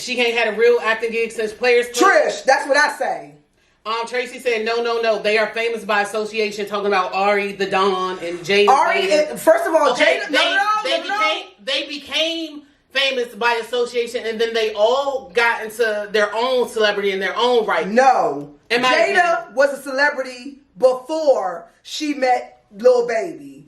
She ain't had a real acting gig since Players Club. Trish, that's what I say. Tracy said, no. They are famous by association, talking about Ari the Don and Jada. First of all, okay, Jada, they became famous by association, and then they all got into their own celebrity in their own right. No. Jada was a celebrity before she met Lil Baby.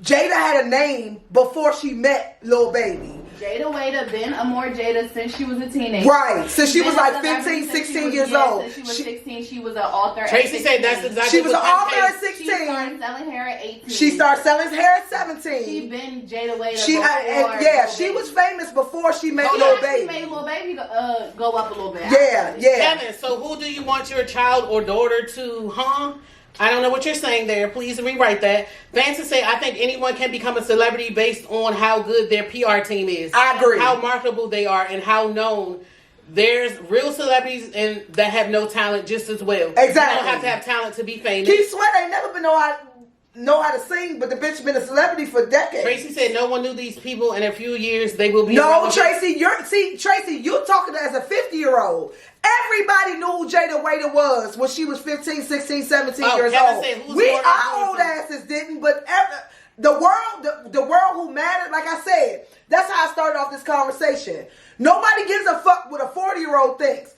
Jada had a name before she met Lil Baby. Jada Waiter been a more Jada since she was a teenager. Right. Since she was like 15, 16 years old. Since she was 16, she was an author. Tracy said that's exactly she was an author at 16. She started selling hair at 18. She started selling hair at 17. She been Jada Waiter she was famous before she met Lil Baby. She made Lil Baby go up a little bit. Yeah. Kevin, so who do you want your child or daughter to, I don't know what you're saying there. Please rewrite that. Fancy say, I think anyone can become a celebrity based on how good their PR team is. I agree. How marketable they are and how known. There's real celebrities that have no talent just as well. Exactly. You don't have to have talent to be famous. Keith Sweat ain't never been know how to sing, but the bitch been a celebrity for decades. Tracy said no one knew these people. In a few years, they will be. No, Tracy, you're talking as a 50-year-old. Everybody knew who Jada Waiter was when she was 15, 16, 17 years old. Our old asses didn't, but the world who mattered, like I said, that's how I started off this conversation. Nobody gives a fuck what a 40-year-old thinks.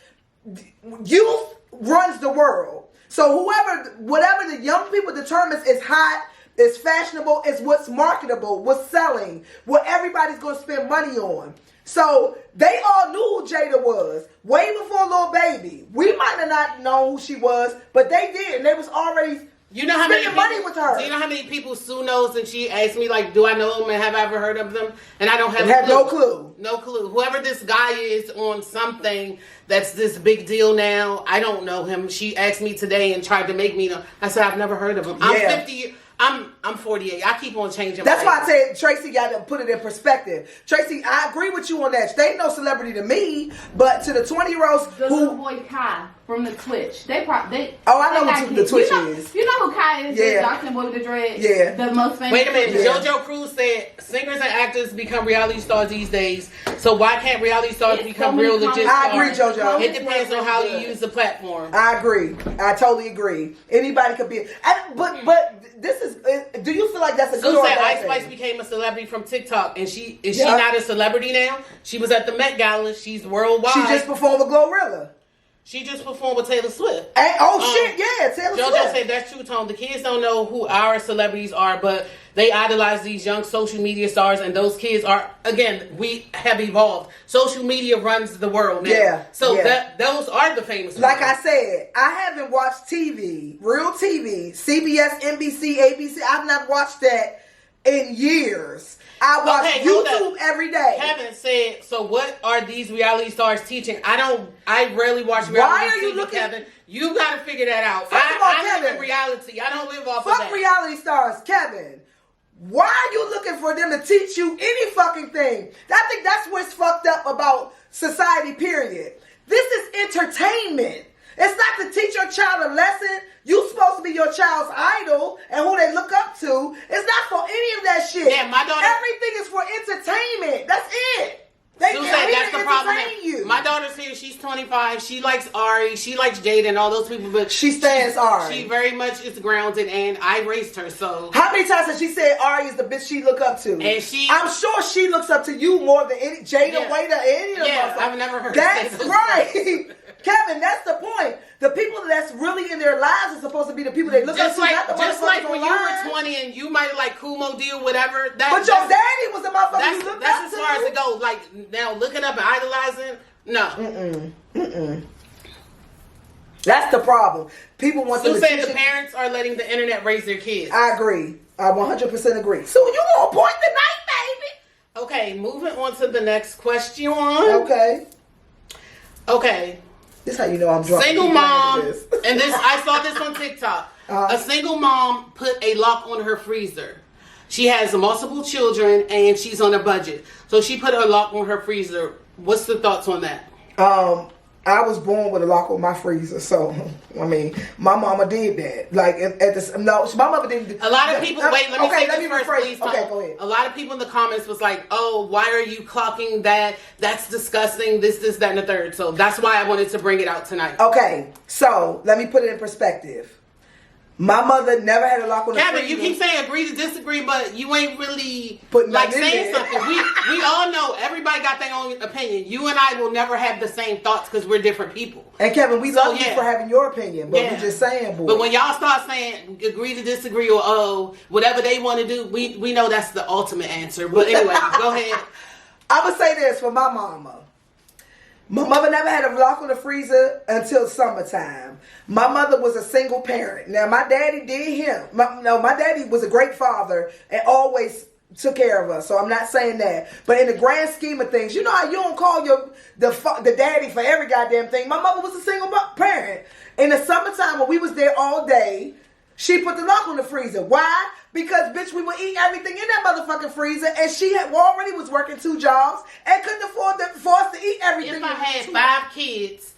Youth runs the world. So whatever the young people determines is hot, is fashionable, is what's marketable, what's selling, what everybody's going to spend money on. So they all knew who Jada was way before Lil Baby. We might have not known who she was, but they did, and they was already spending money with her. Do you know how many people Sue knows? And she asked me, like, do I know them and have I ever heard of them? And I don't have no clue. No clue. Whoever this guy is on something that's this big deal now, I don't know him. She asked me today and tried to make me know. I said, I've never heard of him. I'm 50. I'm 48. I keep on changing. That's why I said Tracy got to put it in perspective. Tracy, I agree with you on that. They ain't no celebrity to me, but to the 20-year-olds the little boy Kai from the Twitch. I know who the Twitch is. You know who Kai is? Yeah. The dark boy with the dread. Yeah. The most famous. Wait a minute. Yeah. JoJo Cruz said singers and actors become reality stars these days. So why can't reality stars become real legit stars? I agree, JoJo. It depends on how you use the platform. I agree. I totally agree. Anybody could be. But this is. Do you feel like that's a good or bad Ice thing? Spice became a celebrity from TikTok, and she not a celebrity now? She was at the Met Gala. She's worldwide. She just performed with Glorilla. She just performed with Taylor Swift. Taylor Swift. JoJo said that's true, Tone. The kids don't know who our celebrities are, but they idolize these young social media stars, and those kids are, again, we have evolved. Social media runs the world now. Yeah. So those are the famous Like people. I said, I haven't watched TV, real TV, CBS, NBC, ABC. I've not watched that in years. I watch YouTube every day. Kevin said, so what are these reality stars teaching? I rarely watch reality Why are you TV, looking? Kevin. You got to figure that out. I live in reality. I don't live off of that. Fuck reality stars, Kevin. Why are you looking for them to teach you any fucking thing? I think that's what's fucked up about society, period. This is entertainment. It's not to teach your child a lesson. You supposed to be your child's idol and who they look up to. It's not for any of that shit. Yeah, my daughter. Everything is for entertainment. That's it. They that's the problem. You. My daughter's here. She's 25. She likes Ari. She likes Jada and all those people. But she stands Ari. She very much is grounded, and I raised her. So how many times has she said Ari is the bitch she look up to? And I'm sure she looks up to you more than any Jada Waiter, any of them. Yeah, I've never heard. That's right. Kevin, that's the point. The people that's really in their lives are supposed to be the people they look up to. Just like when you were 20 and you might like Kumo deal, whatever. But your daddy was a motherfucker you looked up to. That's as far as it goes. Like now, looking up and idolizing, no. That's the problem. People want to say the parents are letting the internet raise their kids. I agree. I 100% agree. So you on point tonight, baby. Okay, moving on to the next question. Okay. This how you know I'm drunk. Single mom, and I saw this on TikTok. A single mom put a lock on her freezer. She has multiple children and she's on a budget, so she put a lock on her freezer. What's the thoughts on that? I was born with a lock on my freezer, so I mean, my mama did that. Like at this, no, my mother didn't. A lot of people. Wait, let me say let this me first, rephrase. please. Okay, go ahead. A lot of people in the comments was like, "Oh, why are you clocking that? That's disgusting. This, that, and the third." So that's why I wanted to bring it out tonight. Okay, so let me put it in perspective. My mother never had a lock on the freezer. Kevin, you keep saying agree to disagree, but you ain't really Putting like that in saying there. something. We all know everybody got their own opinion. You and I will never have the same thoughts because we're different people. And Kevin, we love you for having your opinion, but we're just saying, boy. But when y'all start saying agree to disagree or whatever they want to do, we know that's the ultimate answer. But anyway, go ahead. I'm gonna say this for my mama. My mother never had a lock on the freezer until summertime. My mother was a single parent. Now, my daddy did him. My daddy was a great father and always took care of us. So I'm not saying that. But in the grand scheme of things, you know how you don't call the daddy for every goddamn thing. My mother was a single parent. In the summertime when we was there all day, she put the lock on the freezer. Why? Because, bitch, we would eat everything in that motherfucking freezer, and she already was working 2 jobs and couldn't afford for us to eat everything. If I had 5 kids,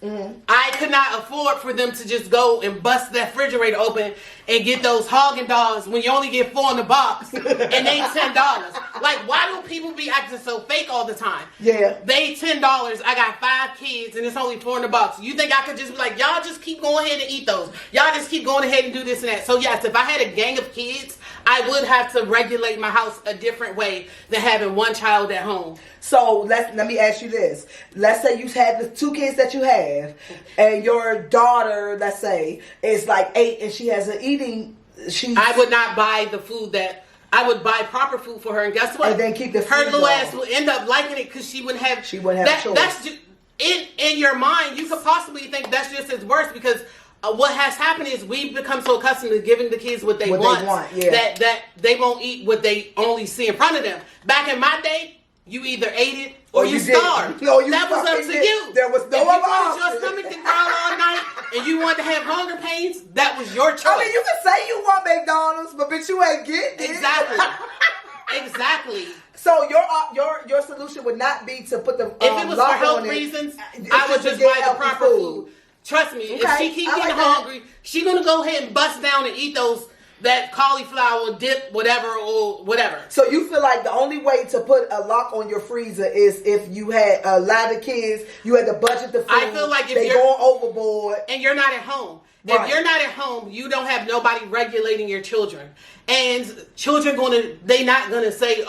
I could not afford for them to just go and bust that refrigerator open and get those Haagen-Dazs when you only get 4 in the box, and they $10. Like, why do people be acting so fake all the time? Yeah. They $10. I got 5 kids, and it's only 4 in the box. You think I could just be like, y'all just keep going ahead and eat those. Y'all just keep going ahead and do this and that. So, yes, if I had a gang of kids, I would have to regulate my house a different way than having one child at home. So let me ask you this. Let's say you had the 2 kids that you have, and your daughter, let's say, is like 8 and she has an eating. I would not buy the food that. I would buy proper food for her, and guess what? And then keep the food her little on. ass would end up liking it because she wouldn't have. She wouldn't have a choice. That's just in your mind. You could possibly think that's just as worse because. What has happened is we've become so accustomed to giving the kids what they want yeah. that they won't eat what they only see in front of them. Back in my day, you either ate it or you starved. No, that was up to you. There was no other option. If your stomach to growl all night and you wanted to have hunger pains, that was your choice. I mean, you can say you want McDonald's, but bitch, you ain't getting it. Exactly. Exactly. So your solution would not be to put the if it was for health reasons, I would just buy the proper food. Trust me, if she keep getting hungry, she gonna go ahead and bust down and eat that cauliflower dip, whatever or whatever. So you feel like the only way to put a lock on your freezer is if you had a lot of kids, you had to budget the food. I feel like if they're going overboard and you're not at home. Right. If you're not at home, you don't have nobody regulating your children. And children they not gonna say,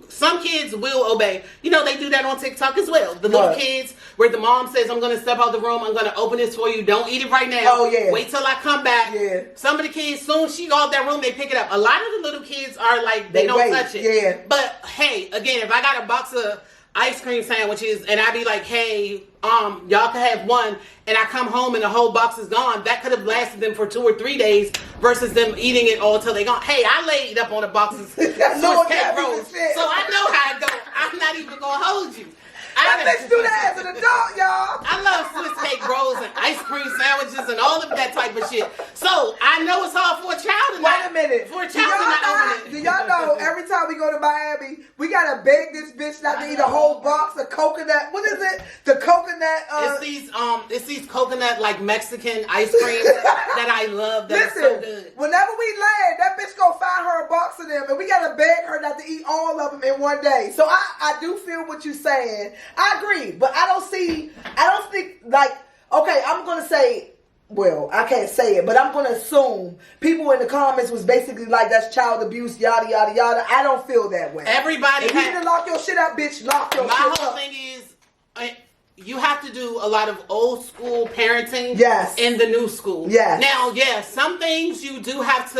some kids will obey. You know, they do that on TikTok as well. The little kids where the mom says, I'm gonna step out the room, I'm gonna open this for you, don't eat it right now. Oh yeah. Wait till I come back. Yeah. Some of the kids, soon as she go out that room, they pick it up. A lot of the little kids are like, they don't touch it. Yeah. But hey, again, if I got a box of ice cream sandwiches and I be like, hey, y'all can have one, and I come home and the whole box is gone, that could have lasted them for 2 or 3 days versus them eating it all till they gone. Hey, I laid up on a box of Swiss cake rolls, so I know how it go. I'm not even gonna hold you. That bitch do that as an adult, y'all. I love Swiss cake rolls and ice cream sandwiches and all of that type of shit. So I know it's hard for a child to Wait a minute. For a child to not open it. Do y'all know every time we go to Miami, we gotta beg this bitch not to eat a whole box of coconut. What is it? The coconut. It's these coconut like Mexican ice cream that I love. That's so good. Whenever we land, that bitch gonna find her a box of them, and we gotta beg her not to eat all of them in one day. So I do feel what you're saying. I agree, but I don't think like, okay, I'm going to say, well, I can't say it, but I'm going to assume people in the comments was basically like, that's child abuse, yada, yada, yada. I don't feel that way. Everybody if you need to lock your shit up, bitch, lock your shit up. My whole thing is, you have to do a lot of old school parenting in the new school. Yes. Now, some things you do have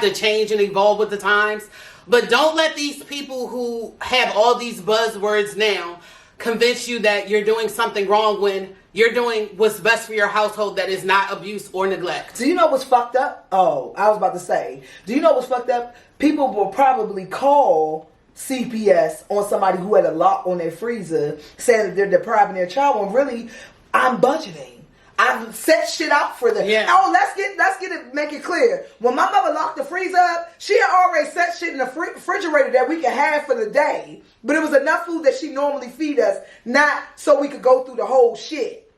to change and evolve with the times. But don't let these people who have all these buzzwords now convince you that you're doing something wrong when you're doing what's best for your household that is not abuse or neglect. Do you know what's fucked up? Oh, I was about to say. Do you know what's fucked up? People will probably call CPS on somebody who had a lock on their freezer saying that they're depriving their child when really, I'm budgeting. I've set shit out for them. Yeah. Oh, make it clear. When my mother locked the freezer up, she had already set shit in the refrigerator that we could have for the day. But it was enough food that she normally feed us, not so we could go through the whole shit.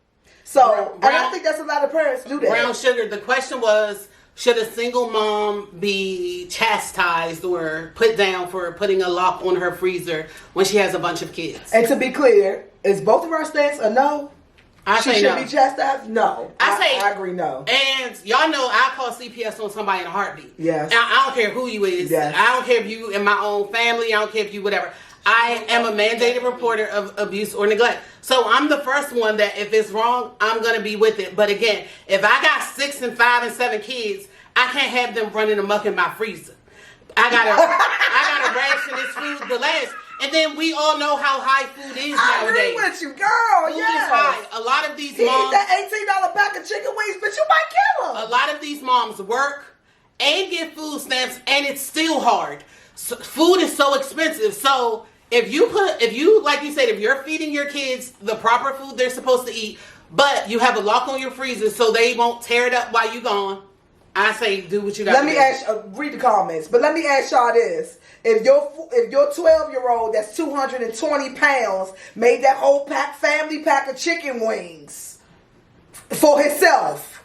So, and I think that's a lot of parents do that. Brown Sugar, the question was, should a single mom be chastised or put down for putting a lock on her freezer when she has a bunch of kids? And to be clear, is both of our stance a no? She should no. be chastised? No. I agree no. And y'all know I call CPS on somebody in a heartbeat. Yes. I don't care who you is. Yes. I don't care if you in my own family. I don't care if you whatever. I am a mandated reporter of abuse or neglect. So I'm the first one that if it's wrong, I'm going to be with it. But again, if I got 6 and 5 and 7 kids, I can't have them running amok in my freezer. I gotta ration this food the last. And then we all know how high food is nowadays. I agree with you, girl. Food is high. A lot of these moms... Eat that $18 pack of chicken wings, but you might kill them. A lot of these moms work and get food stamps, and it's still hard. So, food is so expensive. So if you like you said, if you're feeding your kids the proper food they're supposed to eat, but you have a lock on your freezer so they won't tear it up while you gone, I say do what you got to do. Let me ask, read the comments, but let me ask y'all this. If your 12-year-old that's 220 pounds made that whole family pack of chicken wings for himself,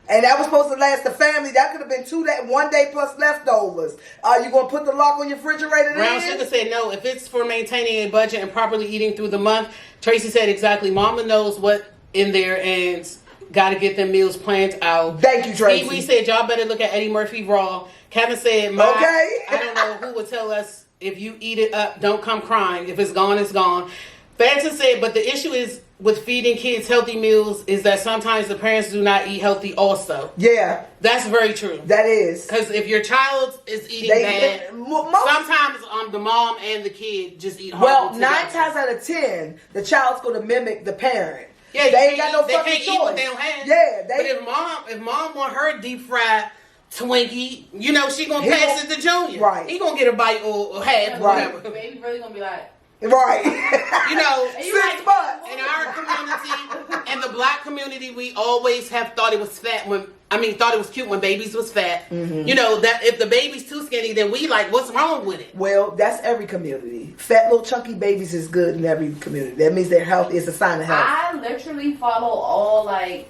and that was supposed to last the family, that could have been 1 day plus leftovers. Are you going to put the lock on your refrigerator Brown Sugar said no. If it's for maintaining a budget and properly eating through the month, Tracy said exactly. Mama knows what in there and got to get them meals planned out. Thank you, Tracy. We said y'all better look at Eddie Murphy Raw. Kevin said, okay. I don't know who would tell us if you eat it up, don't come crying. If it's gone, it's gone. Fanta said, but the issue is with feeding kids healthy meals is that sometimes the parents do not eat healthy also. Yeah. That's very true. That is. Because if your child is eating bad, sometimes the mom and the kid just eat horrible. Well, 9 times out of 10, the child's going to mimic the parent. Yeah, they ain't got no fucking can't choice. Eat what they don't have. Yeah, but if mom want her deep fried Twinkie, she gonna pass it to Junior. Right. He gonna get a bite or half or right. whatever. Baby really gonna be like, right. 6 months. In our community, in the black community, we always have thought it was fat thought it was cute when babies was fat. Mm-hmm. That if the baby's too skinny, then we like, what's wrong with it? Well, that's every community. Fat little chunky babies is good in every community. That means their health is a sign of health. I literally follow all I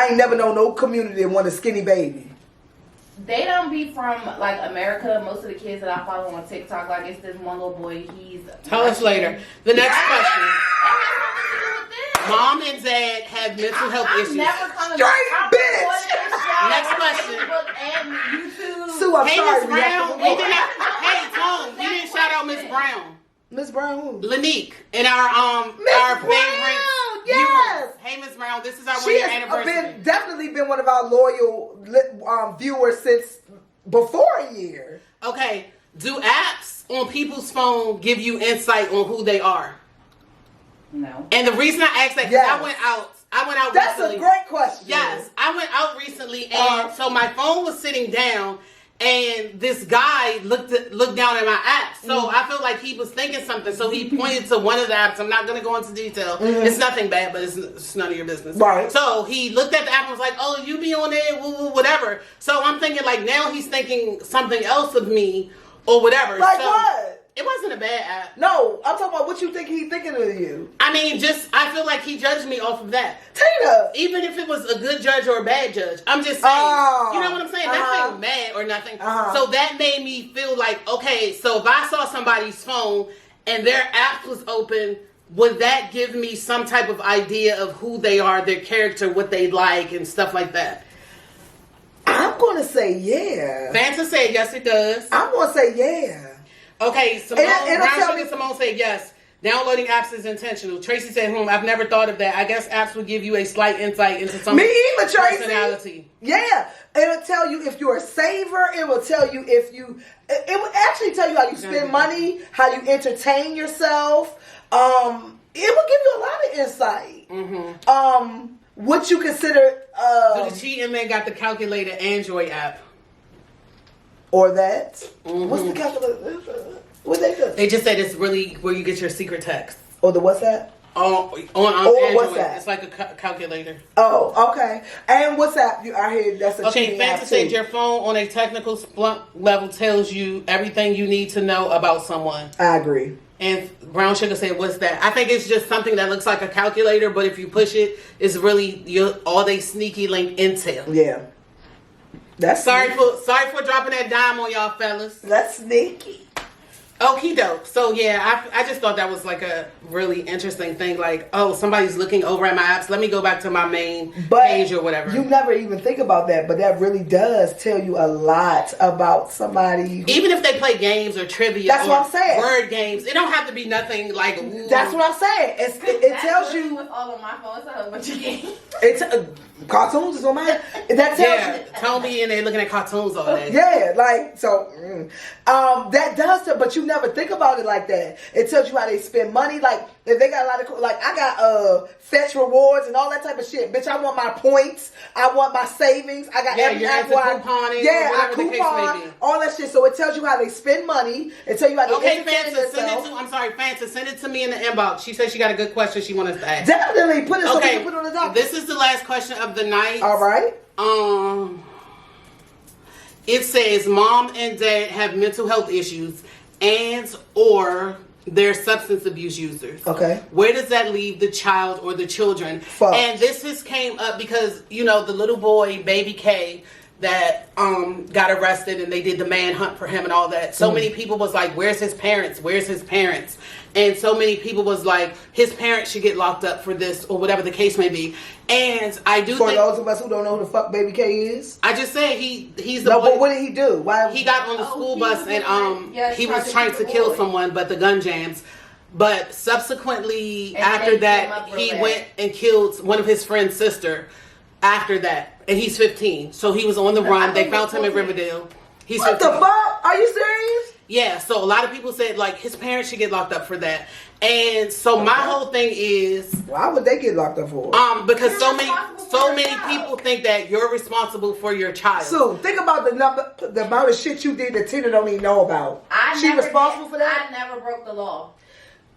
ain't never known no community that want a skinny baby. They don't be from like America. Most of the kids that I follow on TikTok, like it's this one little boy. Tell us later. The next question. Mom and dad have mental health issues. Straight bitch. Next question. Sue, I'm hey, sorry. Miss Brown. Hey, Tom, we didn't shout out Miss Brown. Miss Brown who? Lanique and our favorite. Yes. Viewers. Hey, Miss Brown, this is our 1 year anniversary. She definitely been one of our loyal viewers since before a year. Okay. Do apps on people's phone give you insight on who they are? No. And the reason I asked that because I went out That's recently. A great question. Yes. I went out recently and so my phone was sitting down and this guy looked down at my app. So I feel like he was thinking something. So he pointed to one of the apps. I'm not going to go into detail. It's nothing bad, but it's none of your business. Right. So he looked at the app and was like, oh, you be on there, whatever. So I'm thinking like now he's thinking something else of me or whatever. Like so, what? It wasn't a bad app. No, I'm talking about what you think he's thinking of you. I mean, I feel like he judged me off of that. Teena. Even if it was a good judge or a bad judge. I'm just saying. You know what I'm saying? Not saying mad or nothing. So that made me feel like, okay, so if I saw somebody's phone and their app was open, would that give me some type of idea of who they are, their character, what they like, and stuff like that? I'm going to say yeah. Fanta said yes, it does. I'm going to say yeah. Okay, Simone said yes. Downloading apps is intentional. Tracy said, I've never thought of that. I guess apps would give you a slight insight into someone's personality. Yeah. It'll tell you if you're a saver. It will tell you if you... It will actually tell you how you spend money, how you entertain yourself. It will give you a lot of insight. What you consider... So the cheating man got the calculator Android app. Or that. What's the calculator? What they do? They just said it's really where you get your secret text. Or the what's that? On or Android. WhatsApp. It's like a calculator. Oh, okay. And WhatsApp, I hear that's a Okay, cheating Fancy app said too. your phone on a technical Splunk level tells you everything you need to know about someone. I agree. And Brown Sugar said, "What's that?" I think it's just something that looks like a calculator, but if you push it, it's really all they sneaky link intel. Yeah. That's Sorry sneaky. for dropping that dime on y'all fellas. That's sneaky. Okie doke. So yeah, I just thought that was like a really interesting thing. Like, oh, somebody's looking over at my apps. Let me go back to my main page or whatever. You never even think about that, but that really does tell you a lot about somebody. Even if they play games or trivia, that's what I'm saying. Word games. It don't have to be nothing like. Ooh. That's what I'm saying. It tells you. With all of my phones, I have a bunch of games. It's cartoons is on my. That tells you. Tony and they looking at cartoons all day. Yeah, like so. That does, but you never think about it like that. It tells you how they spend money. Like if they got a lot of like I got fetch rewards and all that type of shit. Bitch, I want my points. I want my savings. I got every app where couponing. I coupon all that shit. So it tells you how they spend money. It tells you how they entertain themselves. Fanta, send it to me in the inbox. She said she got a good question she wants us to ask. Definitely put it so we can put it on the docket. This is the last question of the night. All right. It says mom and dad have mental health issues and or they're substance abuse users. Okay. Where does that leave the child or the children? Fuck. And this just came up because, you know, the little boy, Baby K, that got arrested and they did the manhunt for him and all that. So many people was like, where's his parents? Where's his parents? And so many people was like, his parents should get locked up for this or whatever the case may be. And I do for think, those of us who don't know who the fuck Baby K is. I just said he's the no, boy. but what did he do? Why he got on the school bus and he was trying to kill someone, but the gun jams. But subsequently, after that, he went and killed one of his friend's sister. After that, and he's 15, so he was on the run. They found him in Riverdale. He's what 15. the fuck? Are you serious? Yeah. So a lot of people said like his parents should get locked up for that. And so my whole thing is, why would they get locked up for? Because so many people think that you're responsible for your child. So think about the amount of shit you did that Teena don't even know about. She responsible for that? I never broke the law.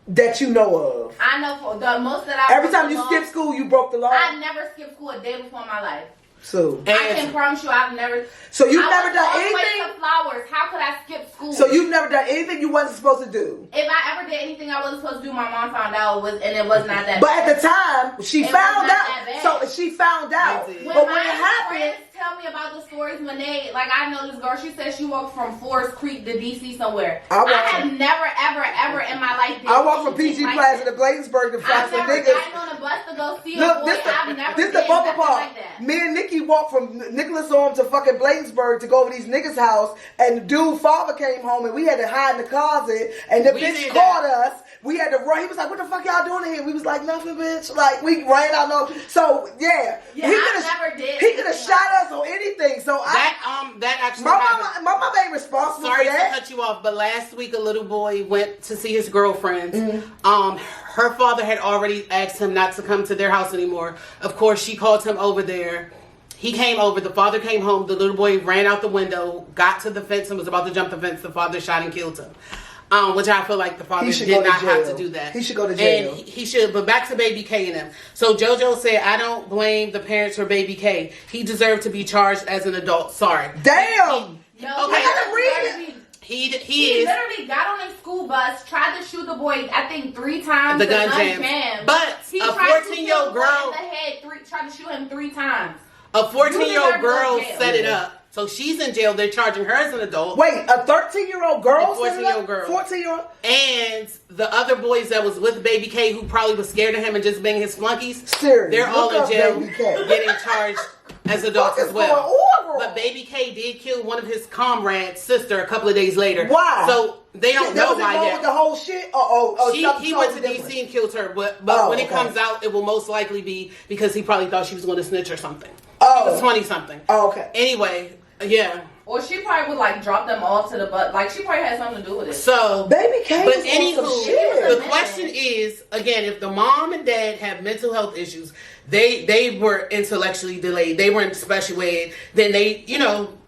That you know of. I know for the most that I. Every time you skip school, you broke the law. I never skipped school a day before my life. So I can promise you, I've never. So you've never done anything. To flowers. How could I skip school? So you've never done anything you wasn't supposed to do. If I ever did anything I wasn't supposed to do, my mom found out and it was not that. But bad. At the time, she found out. So she found out. But when it happened. Tell me about the stories when they, like, I know this girl, she said she walked from Forest Creek to DC somewhere. I have never, ever in my life I walked from PG Plaza to Bladensburg to find some niggas. I've never gotten on a bus to go see a boy. I've never this the bumper part. Like that. Me and Nikki walked from Nicholas Arm to fucking Bladensburg to go over these niggas' house, and the dude father came home, and we had to hide in the closet, and the bitch caught us. We had to run. He was like, "What the fuck y'all doing here?" We was like, "Nothing, bitch." Like we ran out. No. So yeah, he could have shot us or anything. So that actually my mama ain't responsible. Sorry for that. to cut you off, but last week a little boy went to see his girlfriend. Her father had already asked him not to come to their house anymore. Of course, she called him over there. He came over. The father came home. The little boy ran out the window, got to the fence, and was about to jump the fence. The father shot and killed him. Which I feel like the father did not have to do that. He should go to jail. And he should. But back to Baby K and him. So JoJo said, I don't blame the parents for Baby K. He deserved to be charged as an adult. Sorry. Damn. I gotta read it. He literally got on a school bus, tried to shoot the boy, I think 3 times. The gun jam. But he a 14-year-old girl in the head, tried to shoot him 3 times. A 14-year-old girl set it up. So she's in jail. They're charging her as an adult. Wait, a 13-year-old girl? A 14-year-old girl. 14-year-old? And the other boys that was with Baby K, who probably was scared of him and just being his flunkies, they're all in jail getting charged as adults as well. But Baby K did kill one of his comrades' sister a couple of days later. Why? So they don't know why yet. With the whole shit? He went to DC and killed her. But when it comes out, it will most likely be because he probably thought she was going to snitch or something. He was 20-something. Oh, okay. Anyway, yeah. Or she probably would like drop them all to the butt. Like she probably had something to do with it. So Baby K. But anywho, the question is again, if the mom and dad have mental health issues, they were intellectually delayed, they weren't special ed, then they,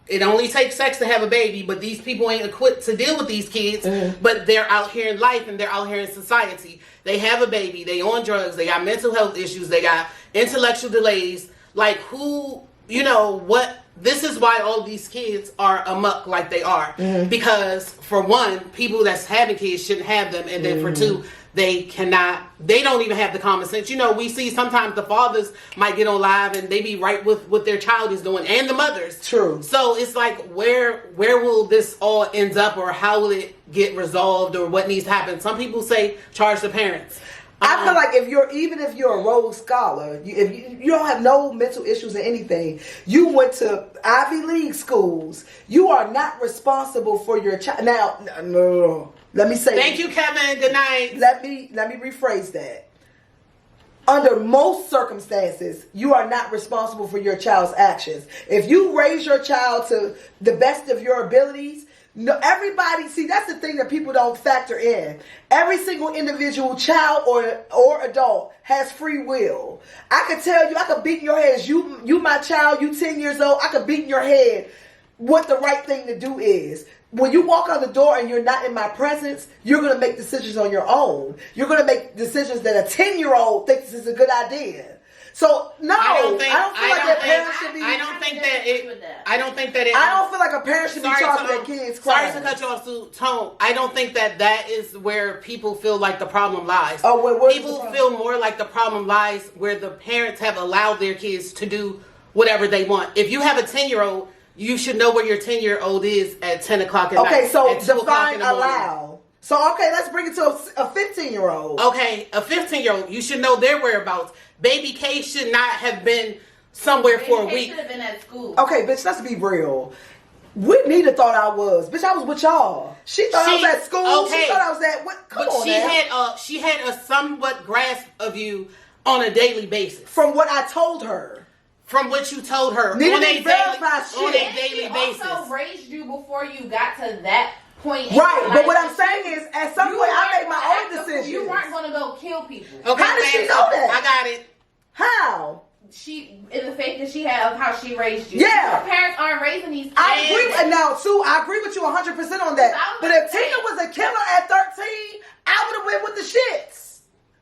it only takes sex to have a baby, but these people ain't equipped to deal with these kids, but they're out here in life and they're out here in society. They have a baby, they on drugs, they got mental health issues, they got intellectual delays. Like, who, you know, what, this is why all these kids are amok like they are. Because, for one, people that's having kids shouldn't have them, and then for two, they don't even have the common sense. You know, we see sometimes the fathers might get on live and they be right with what their child is doing, and the mothers. True. So it's like, where will this all end up, or how will it get resolved, or what needs to happen? Some people say charge the parents. I feel like even if you're a Rhodes Scholar, if you don't have no mental issues or anything, you went to Ivy League schools, you are not responsible for your child. Now, no. Let me say. Thank you, Kevin. Good night. Let me rephrase that. Under most circumstances, you are not responsible for your child's actions. If you raise your child to the best of your abilities, no, everybody, see, that's the thing that people don't factor in. Every single individual child or adult has free will. I could tell you, I could beat in your head. You my child, you 10 years old, I could beat in your head what the right thing to do is. When you walk out the door and you're not in my presence, you're going to make decisions on your own. You're going to make decisions that a 10-year-old thinks is a good idea. So, no, I don't feel like a parent should be... I don't feel like a parent should be charging their kids crying. Sorry to cut you off, Tone. I don't think that is where people feel like the problem lies. People feel more like the problem lies where the parents have allowed their kids to do whatever they want. If you have a 10-year-old... you should know where your 10-year-old is at 10 o'clock at night. Okay, so define allow. So, okay, let's bring it to a 15-year-old. Okay, a 15-year-old, you should know their whereabouts. Baby K should not have been somewhere for a week. Baby K should have been at school. Okay, bitch, let's be real. Whitney thought I was. Bitch, I was with y'all. She thought I was at school. Okay. She thought I was at... What? Come on, she had a somewhat grasp of you on a daily basis. From what I told her. From what you told her on a daily basis. She also raised you before you got to that point. Right, but what I'm saying is, at some point, I made my own decisions. You weren't going to go kill people. Okay, how did she know that? I got it. How? In the faith that she had of how she raised you. Yeah. Her parents aren't raising these kids. I agree with you 100% on that. But if Teena was a killer at 13, I would have went with the shits.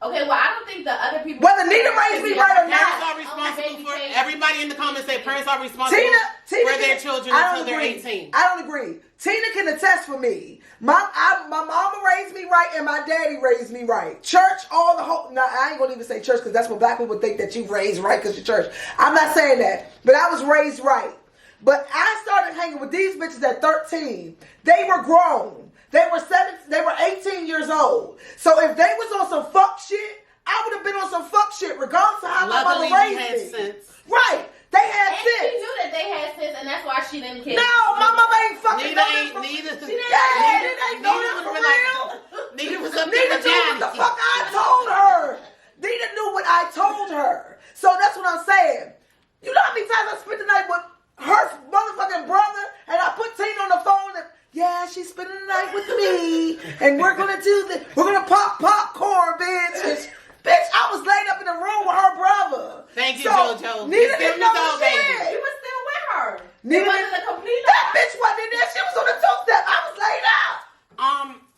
Okay, well, I don't think the other people... Whether Nina raised me right or not. Parents are responsible for... Everybody in the comments say parents are responsible for their children until they're 18. I don't agree. Teena can attest for me. My mama raised me right and my daddy raised me right. Church, all the whole... Now, I ain't going to even say church because that's what black people think, that you raised right because you're church. I'm not saying that. But I was raised right. But I started hanging with these bitches at 13. They were grown. They were 18 years old. So if they was on some fuck shit, I would have been on some fuck shit regardless of how my mother raised me. Sense. Right. They had sense. And she knew that they had sense, and that's why she didn't care. No, my mama ain't fucking Neither was up there. Nina knew what the fuck I told her. Nina knew what I told her. So that's what I'm saying. You know how many times I spent the night with her motherfucking brother, and I put Teena on the phone and... yeah, she's spending the night with me, and we're gonna do this. We're gonna pop popcorn, bitch. Bitch, I was laid up in the room with her brother. Thank you, JoJo. Nina didn't know shit. You were still with her. Nina wasn't a complete. That bitch wasn't in there. She was on the two-step. I was laid out.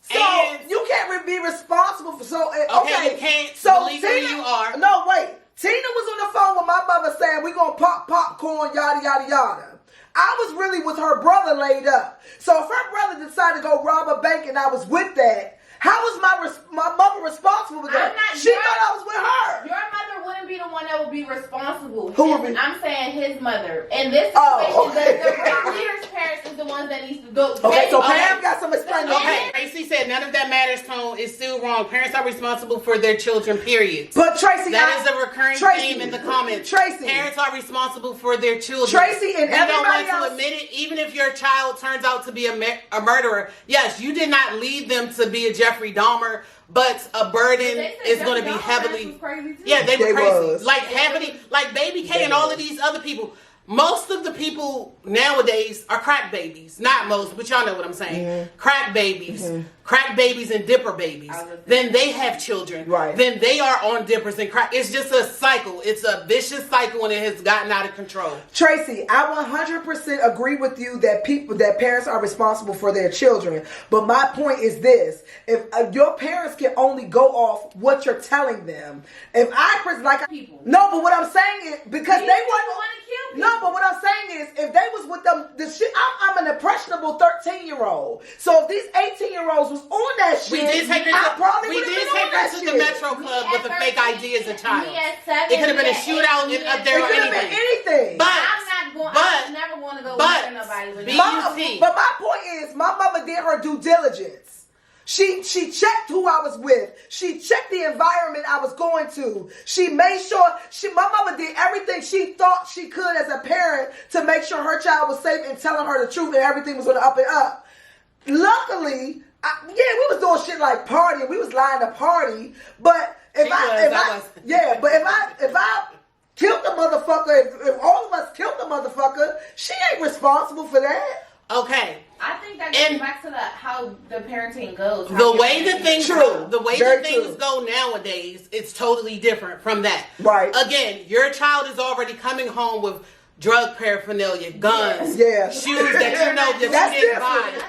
So you can't be responsible for okay. You can't. So legally you are. No, wait. Teena was on the phone with my mother saying we're gonna pop popcorn, yada yada yada. I was really with her brother laid up. So if her brother decided to go rob a bank and I was with that, how was my mother responsible for that? She thought I was with her. Your mother wouldn't be the one that would be responsible. Who would be? I'm saying his mother. In this situation, the leader's parents is the ones that needs to go. Okay, so Pam got some explaining. Okay, Tracy said none of that matters, Tone. It's still wrong. Parents are responsible for their children, period. But Tracy, that is a recurring theme in the comments. Tracy, parents are responsible for their children. Tracy and everybody don't want else. to admit it, even if your child turns out to be a murderer. Yes, you did not lead them to be a Jeffrey Dahmer, but a burden is going to be heavily. Yeah, they were crazy. Like Baby K and all of these other people. most of the people nowadays are crack babies. Not most, but y'all know what I'm saying. Mm-hmm. Crack babies. Mm-hmm. Crack babies and dipper babies. Then they have children. Right. Then they are on dippers and crack. It's just a cycle. It's a vicious cycle and it has gotten out of control. Tracy, I 100% agree with you that parents are responsible for their children. But my point is this. If your parents can only go off what you're telling them. If people. No, but what I'm saying is, because they want to kill people. No, but what I'm saying is, if they was with them, I'm an impressionable 13-year-old. So if these 18-year-olds was on that shit, we did take her to the Metro Club with a fake ID as a child. It could have been a shootout up there or anything. Anything. But I'm never going to go with nobody with that. But my point is, my mother did her due diligence. She checked who I was with. She checked the environment I was going to. She made sure my mother did everything she thought she could as a parent to make sure her child was safe and telling her the truth and everything was going to up and up. Luckily, we was doing shit like partying. We was lying to party. But if I killed the motherfucker, if all of us killed the motherfucker, she ain't responsible for that. Okay. I think that goes back to how the parenting goes. The way that things go nowadays, it's totally different from that. Right. Again, your child is already coming home with drug paraphernalia, guns, shoes that you know that you didn't buy.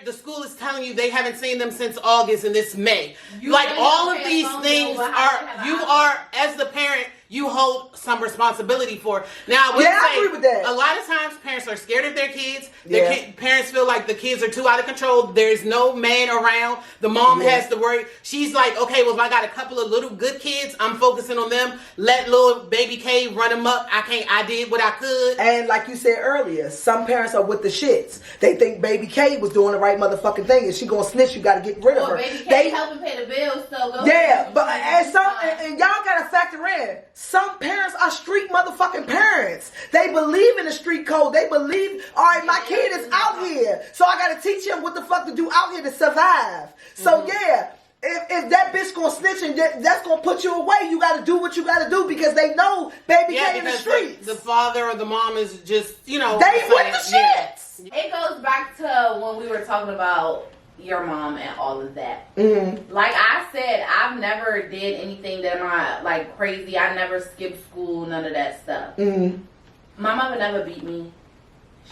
The school is telling you they haven't seen them since August and it's May. All of these things you are, as the parent, you hold some responsibility for. Now, I agree with that. A lot of times parents are scared of their kids. Parents feel like the kids are too out of control. There's no man around. The mom has to worry. She's like, okay, well, if I got a couple of little good kids, I'm focusing on them. Let little baby K run them up. I did what I could. And like you said earlier, some parents are with the shits. They think baby K was doing the right motherfucking thing. If she gonna snitch, you gotta get rid of her. Baby K helping pay the bills, so go and y'all gotta factor in. Some parents are street motherfucking parents. They believe in the street code. They believe, all right, my kid is out here, so I gotta teach him what the fuck to do out here to survive. So if that bitch gonna snitch and that's gonna put you away, you gotta do what you gotta do because they know baby K in the streets. The father or the mom is just, they with the shits. It goes back to when we were talking about your mom and all of that. Mm-hmm. Like I said, I've never did anything that am crazy. I never skipped school, none of that stuff. Mm-hmm. My mother never beat me.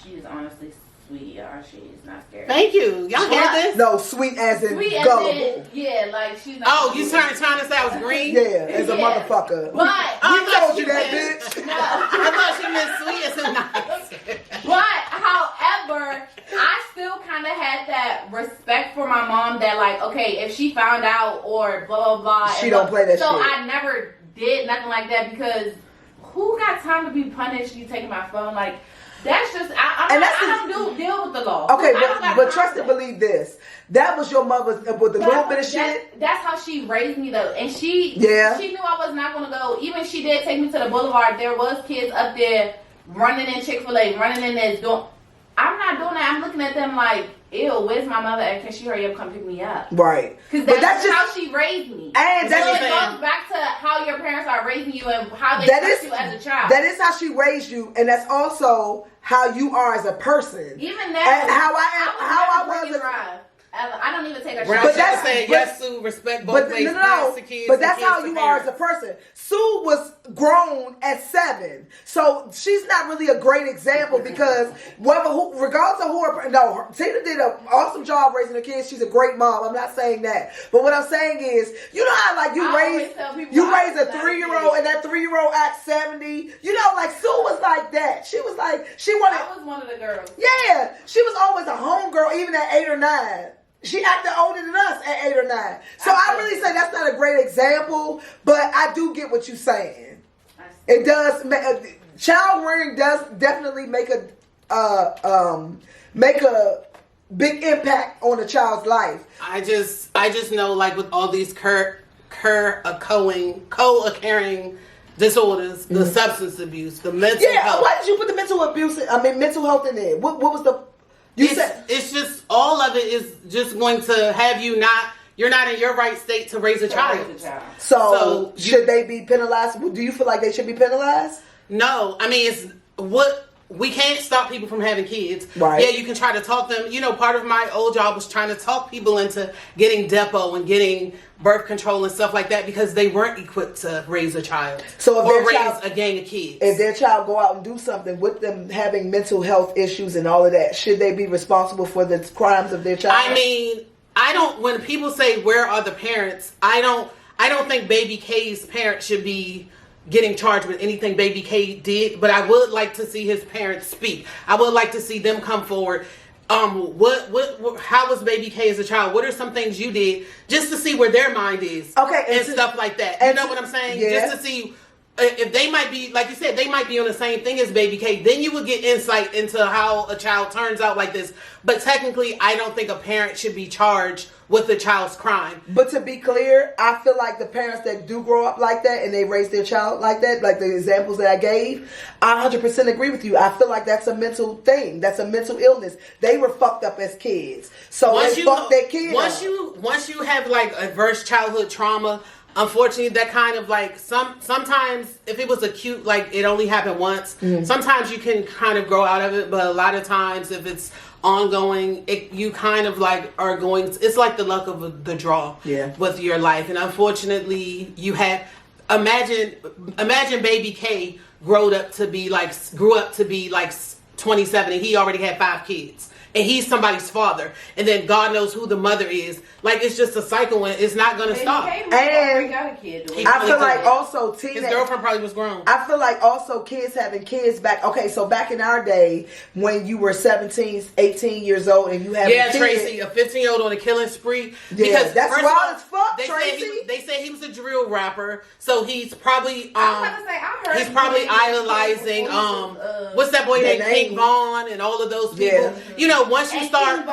She is honestly sweet, y'all. She is not scared. Thank you. Y'all hear this? No, sweet as in gullible. She's not. You trying to say I was green? As a motherfucker. But we told you that, bitch. No. I thought she meant sweet as in nice. But however, I still kind of had that respect for my mom that okay, if she found out or blah blah blah, she don't play that shit. So I never did nothing like that because who got time to be punished? You taking my phone That's just I don't deal with the law. Okay, but trust and believe this. That was your mother's with a little bit of shit. That's how she raised me though, and she knew I was not gonna go. Even she did take me to the boulevard. There was kids up there running in Chick-fil-A, running in this door. I'm not doing that. I'm looking at them like, ew, where's my mother? And can she hurry up, come pick me up? Right. Because that's just how she raised me. And so it goes back to how your parents are raising you and how they raised you as a child. That is how she raised you, and that's also how you are as a person. Even that. And how I was. I don't even take a shot. But that's saying yes, Sue, respect both ways. But that's how you are as a person. Sue was grown at 7, so she's not really a great example because regardless of Teena did an awesome job raising her kids. She's a great mom. I'm not saying that, but what I'm saying is, you know how you raise a 3-year-old and that 3-year-old acts 70. Sue was like that. She was I was one of the girls. Yeah, she was always a homegirl, even at 8 or 9. She acted older than us at 8 or 9. So I really say that's not a great example, but I do get what you're saying. It does. Child rearing does definitely make a big impact on a child's life. I just know with all these co-occurring disorders, the substance abuse, the mental health. Why did you put the mental health in there? What was the... It's just all of it is just going to have you're not in your right state to raise a child. So should they be penalized? Do you feel like they should be penalized? No, I mean, it's what. We can't stop people from having kids. Right. Yeah, you can try to talk them. You know, part of my old job was trying to talk people into getting Depo and getting birth control and stuff like that because they weren't equipped to raise a child. So if or raise child, a gang of kids. If their child go out and do something with them having mental health issues and all of that, should they be responsible for the crimes of their child? I mean, I don't. When people say where are the parents, I don't think Baby K's parents should be getting charged with anything Baby K did, but I would like to see his parents speak. I would like to see them come forward. What how was Baby K as a child? What are some things you did just to see where their mind is? Okay, and stuff like that. You know what I'm saying? Yeah. Just to see if they might be, like you said, they might be on the same thing as Baby K. Then you would get insight into how a child turns out like this. But technically, I don't think a parent should be charged with the child's crime. But to be clear, I feel like the parents that do grow up like that and they raise their child like that, like the examples that I gave, I 100% agree with you. I feel like that's a mental thing. That's a mental illness. They were fucked up as kids. So they fucked their kids Once you have like adverse childhood trauma, unfortunately, that kind of like sometimes if it was acute, like it only happened once, sometimes you can kind of grow out of it. But a lot of times, if it's ongoing, you kind of like are going. It's like the luck of the draw with your life, and unfortunately, you have. Imagine Baby K grew up to be like 27, and he already had 5 kids. And he's somebody's father, and then God knows who the mother is. Like, it's just a cycle, and it's not going to stop. And got a kid. I feel like also Teena, his girlfriend probably was grown. I feel like also kids having kids back. Okay, so back in our day, when you were 17, 18 years old, and you have Tracy, a 15-year-old on a killing spree. Yeah, because that's wild as fuck, Tracy. They say he was a drill rapper, so he's probably he's probably idolizing what's that boy named King Von and all of those people. Yeah. You know, once you start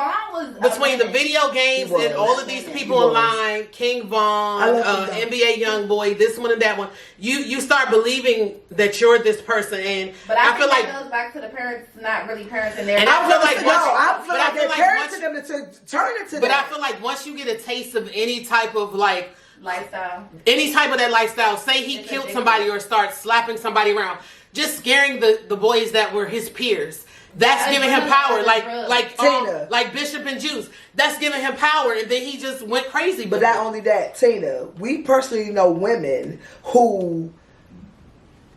between the video games and all of these people online, King Von, NBA YoungBoy, this one and that one, you start believing that you're this person, and but I feel like that goes back to the parents not really parenting their. And I feel like they're parenting them to turn into. But I feel like once you get a taste of any type of like lifestyle, any type of that lifestyle, say he killed somebody or starts slapping somebody around, just scaring the boys that were his peers. That's giving him power, like Bishop and Juice. That's giving him power, and then he just went crazy. But not only that, Teena, we personally know women who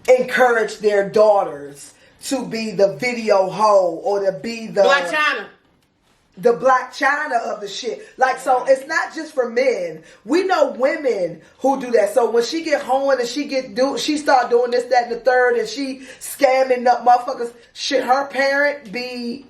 encourage their daughters to be the video hoe or to be the Black China. The Black China of the shit. Like, so it's not just for men. We know women who do that. So when she get home and she start doing this, that, and the third, and she scamming up motherfuckers, should her parent be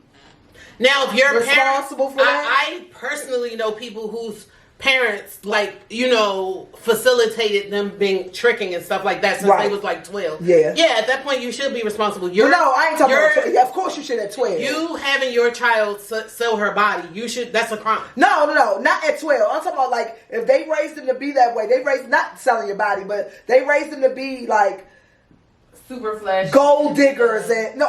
now if you're responsible for that? I personally know people whose parents, like, you know, facilitated them being tricking and stuff like that since they was like 12. Yeah. Yeah, at that point you should be responsible. No, I ain't talking about of course you should at 12. You having your child sell her body, that's a crime. No, not at 12. I'm talking about like if they raised them to be that way, they raised not selling your body, but they raised them to be like super flashy gold diggers and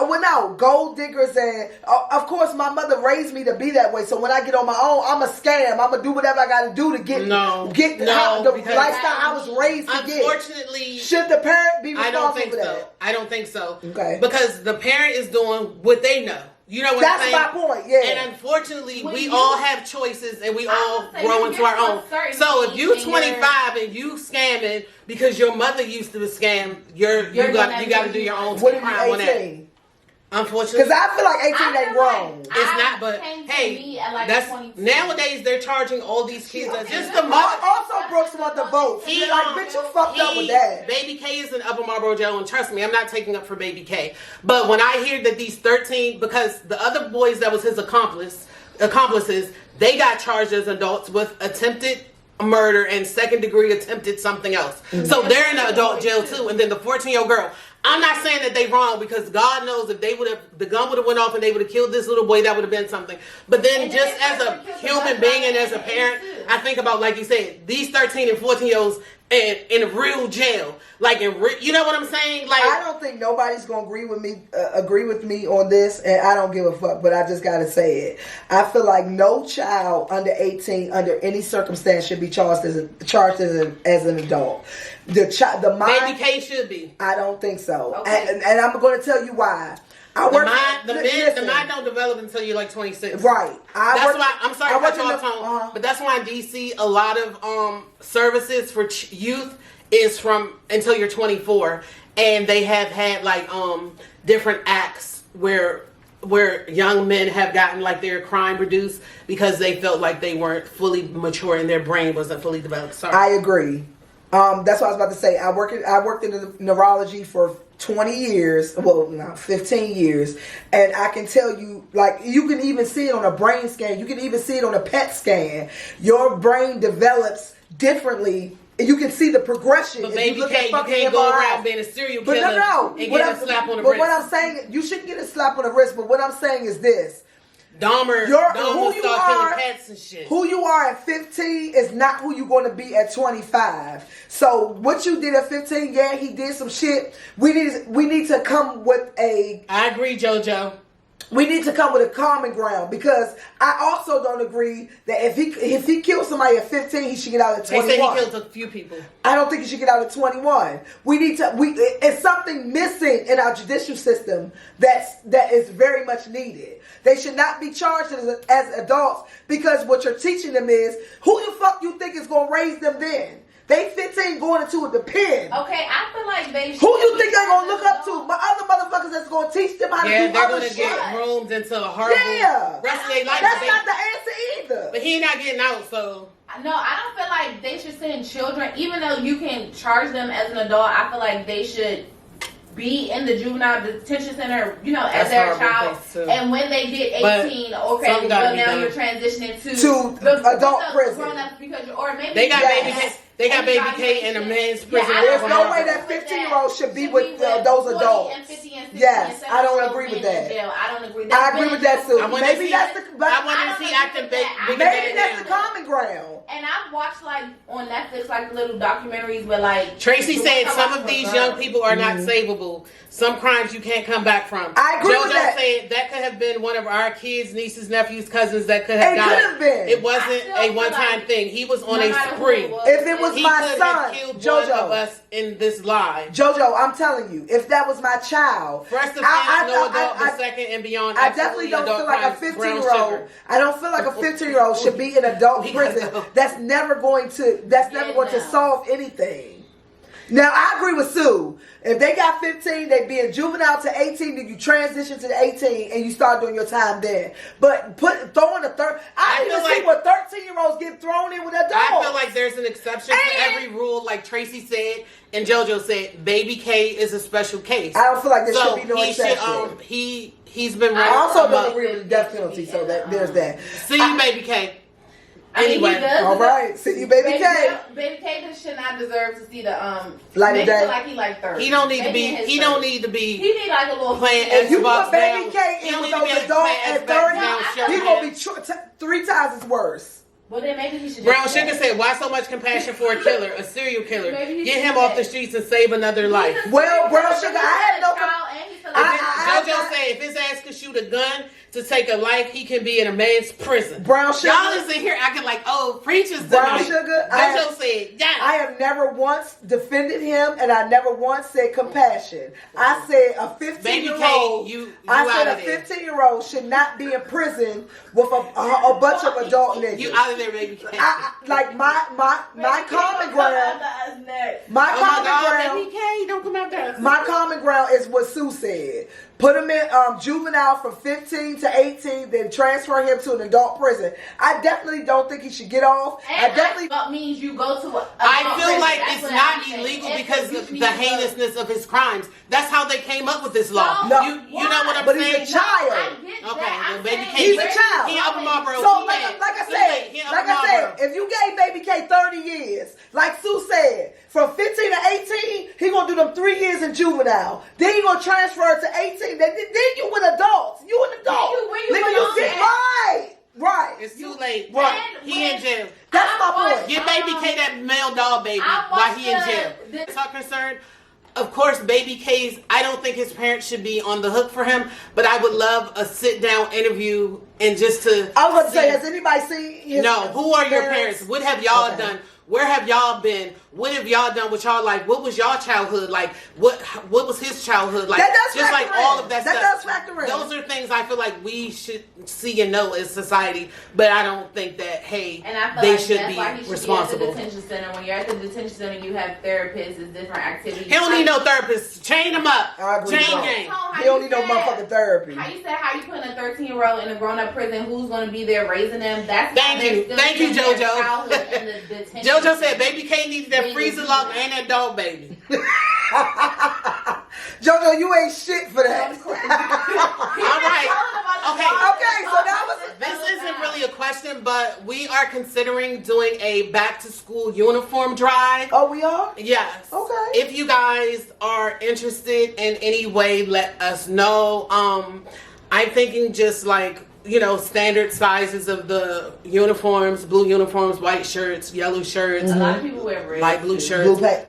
gold diggers and of course my mother raised me to be that way. So when I get on my own, I'm a scam. I'm gonna do whatever I gotta do to get the lifestyle I was raised to get. Unfortunately, should the parent be responsible for that? I don't think so. Okay, because the parent is doing what they know. You know what I'm saying? That's my point, yeah. And unfortunately, we all have choices and we all grow into our own. So if you 25 and you scamming because your mother used to scam, you got to do your own crime on that. Unfortunately, because I feel like 18 ain't wrong. It's not, but hey, that's nowadays they're charging all these kids just the mother. Also, Brooks want the vote. Bitch, you fucked up with that. Baby K is in Upper Marlboro Jail, and trust me, I'm not taking up for Baby K. But when I hear that these 13, because the other boys that was his accomplices, they got charged as adults with attempted murder and second degree attempted something else. Mm-hmm. So they're in the adult jail too. And then the 14-year-old girl. I'm not saying that they wrong because God knows if the gun would have went off and they would have killed this little boy, that would have been something. But then just as a human being and as a parent, I think about, like you said, these 13 and 14-year-olds, and in real jail, like you know what I'm saying? Like, I don't think nobody's gonna agree with me on this, and I don't give a fuck. But I just gotta say it. I feel like no child under 18, under any circumstance, should be charged as an adult. The mind, Baby K should be. I don't think so, Okay. and I'm going to tell you why. The mind don't develop until you're like 26. Right. I'm sorry to cut you off, Tone, but that's why in DC a lot of services for youth is from until you're 24, and they have had like different acts where young men have gotten like their crime reduced because they felt like they weren't fully mature and their brain wasn't fully developed. Sorry. I agree. That's what I was about to say. I worked in the neurology for 20 years, well, no, 15 years, and I can tell you, like, you can even see it on a brain scan. You can even see it on a PET scan. Your brain develops differently. You can see the progression. But baby, you can't go around being a serial killer and get a slap on the wrist. But what I'm saying, you shouldn't get a slap on the wrist, but what I'm saying is this. Dahmer start killing pets and shit. Who you are at 15 is not who you're going to be at 25. So what you did at 15, yeah, he did some shit. We need to come with a... I agree, JoJo. We need to come with a common ground, because I also don't agree that if he killed somebody at 15, he should get out at 21. They say he killed a few people. I don't think he should get out at 21. It's something missing in our judicial system that is very much needed. They should not be charged as adults, because what you're teaching them is, who the fuck you think is going to raise them then? They 15 going into the pen. Okay, I feel like they should. Who you think they're going to look up to? My other motherfuckers that's going to teach them how to do other shit. Yeah, they're going to get groomed into a horrible rest of their life. That's not the answer either. But he not getting out, so... No, I don't feel like they should send children, even though you can charge them as an adult. I feel like they should be in the juvenile detention center, you know, as their child. And when they get 18, okay, well, now you're transitioning to adult prison. Or maybe they got Baby K in a men's prison. There's no way that 15-year-old should be with those adults. Yes, I don't agree with that. I don't agree. I agree with that too. Maybe that's the common ground. And I've watched like on Netflix like little documentaries where like Tracy said some of these young people are not savable. Some crimes you can't come back from. I agree with that. JoJo said that could have been one of our kids, nieces, nephews, cousins that could have died. It could have been. It wasn't a one-time thing. He was on a spree. If it was my son, JoJo, one of us in this live. JoJo, I'm telling you, if that was my child, first offense, no adult, the second and beyond. I definitely don't feel like a 15-year-old. I don't feel like a 15-year-old should be in adult prison. That's never going to solve anything. Now, I agree with Sue. If they got 15, they be in juvenile to 18, then you transition to the 18 and you start doing your time there. But throwing a third, I don't even see what 13-year-olds get thrown in with adults. I feel like there's an exception to every rule, like Tracy said and JoJo said. Baby K is a special case. I don't feel like there should be no exception. He's been. I also don't agree with the death penalty, so there's that. See you, Baby K. Anyway, all right. See you, Baby K. Baby K should not deserve to see the light of day. Like he like 30. He don't need to be. He don't need to be. He need like a little playing Xbox. If you Xbox put Baby K in with those adults at 30, he gonna be 3 times as worse. Well, then maybe he should. Brown Sugar said, "Why so much compassion for a killer, a serial killer? Get him off the streets and save another life." Well, Brown Sugar, I have no. JoJo said, "If his ass could shoot a gun to take a life, he can be in a man's prison." Brown Sugar, y'all is in here acting like preachers tonight. Brown Sugar, JoJo said, "Yeah." I have never once defended him, and I never once said compassion. I said a 15-year-old. I said a 15-year-old should not be in prison with a bunch of adult niggas. You out of there, Baby K. Like my common ground. My common ground. Baby K, don't come out there. My common ground is what Sue said. Put him in juvenile from 15 to 18, then transfer him to an adult prison. I definitely don't think he should get off. And that means you go to I feel like it's not illegal because of the heinousness of his crimes. That's how they came up with this law. No, you know what I'm but saying? He's a child. Okay, well, Baby K. He's a child. He up in Marlboro. So like I said, if you gave Baby K 30 years, like Sue said, from 15 to 18, he gonna do them 3 years in juvenile. Then he gonna transfer to 18. Then you with adults. You an adult. Nigga, you get right. Right. It's too late. Right. He in jail. That's my point. Give Baby K that male doll baby while he in jail. As I'm concerned, of course, Baby K's, I don't think his parents should be on the hook for him, but I would love a sit-down interview and just to... I was going to say, has anybody seen his who are your parents? What have y'all done? Where have y'all been? What have y'all done with y'all life? What was y'all childhood like? What was his childhood like? That does just like all of that stuff. That does factor in. Those are things I feel like we should see and know as society, but I don't think that, hey, they should be responsible. Be at the detention center. When you're at the detention center, you have therapists, it's different activities. He don't need no therapist. Chain him up. I agree. Chain game. He don't need no motherfucking therapy. How you putting a 13-year-old in a grown-up prison? Who's going to be there raising them? That's Thank you, JoJo. JoJo said Baby K needed that freezer lock and that dog baby. JoJo, you ain't shit for that. All right. Okay, so that was... This isn't really a question, but we are considering doing a back-to-school uniform drive. Oh, we are? Yes. Okay. If you guys are interested in any way, let us know. I'm thinking just like, standard sizes of the uniforms, blue uniforms, white shirts, yellow shirts, a lot of people wear red, light blue shirts. Blue pack.